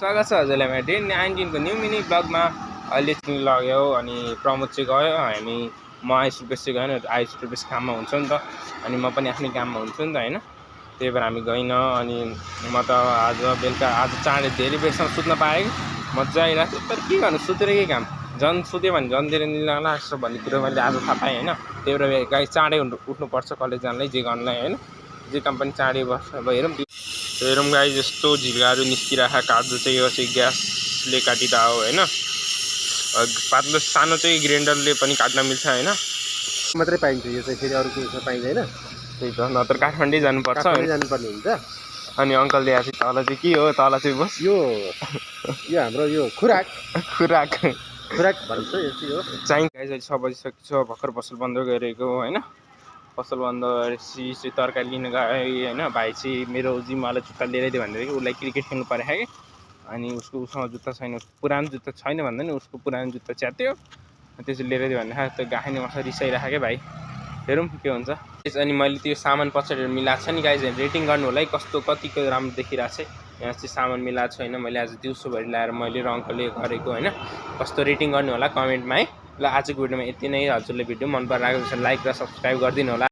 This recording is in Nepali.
स्वागत छ हजुरलाई मेरो डे 19 को न्यू मिनी ब्लगमा। अहिले चाहिँ लाग्यो अनि प्रमोद चाहिँ गयो, हामी म आइस रुपेश चाहिँ गएन, आइस रुपेश काममा हुन्छ नि त, अनि म पनि आफ्नै काममा हुन्छु नि त हैन, त्यही भएर हामी गइन। अनि म त आज बेलुका आज चाँडै धेरै बेरसम्म सुत्न पाएँ, मजा आइरहेको थियो। तर के गर्नु, सुतेर के काम, झन् सुत्यो भने झन् धेरै निद्रा लाग्छ भन्ने कुरो मैले आज थाहा पाएँ हैन। त्यही भएर गाई चाँडै उठ्नुपर्छ कलेज जानलाई, जे गर्नलाई हैन, जे काम पनि चाँडै बस्छ। अब हेरौँ गाई, जस्तो झिल्काहरू निस्किरहेको काट्दो चाहिँ यो चाहिँ ग्यासले काटिँदा हो हैन। पातलो सानो चाहिँ ग्राइन्डरले पनि काट्न मिल्छ हैन, मात्रै पाइन्छ यो चाहिँ, फेरि अरू केही पाइँदैन। त्यही त, नत्र काठमाडौँ जानुपर्छ, जानुपर्ने हुन्छ। अनि अङ्कलले यहाँ चाहिँ तल चाहिँ के हो, तल चाहिँ बस यो हाम्रो यो खुराक भन्छ, यो चाहिँ हो चाहिँ। गाइस अहिले 6 बजिसकेको छ, भर्खर पसल बन्द गरेको हैन। पसल बन्द गरेपछि चाहिँ तरकारी लिन गएँ हैन। भाइ चाहिँ मेरो जिम्मालाई जुत्ता लिएर दियो भनेर कि उसलाई क्रिकेट खेल्नु परेको कि, अनि उसँग जुत्ता छैन, पुरानो जुत्ता छैन भन्दा नि उसको पुरानो जुत्ता च्यात्यो, त्यसो लिएर दियो भनेर त गाइने मसा रिसाइरहेको क्या भाइ। हेरौँ के हुन्छ। अनि मैले त्यो सामान पछाडि मिलाएको छ नि गाइज, रेटिङ गर्नु होला है कस्तो कतिको राम्रो देखिरहेको छ। यहाँ चाहिँ सामान मिलाएको छैन, मैले आज दिउँसोभरि ल्याएर मैले र अङ्कलले गरेको हैन। कस्तो रेटिङ गर्नु होला कमेन्टमा है। ल आजको भिडियोमा यति नै। हजुरले भिडियो मन परिरहेको छ लाइक र सब्सक्राइब गरिदिनु होला।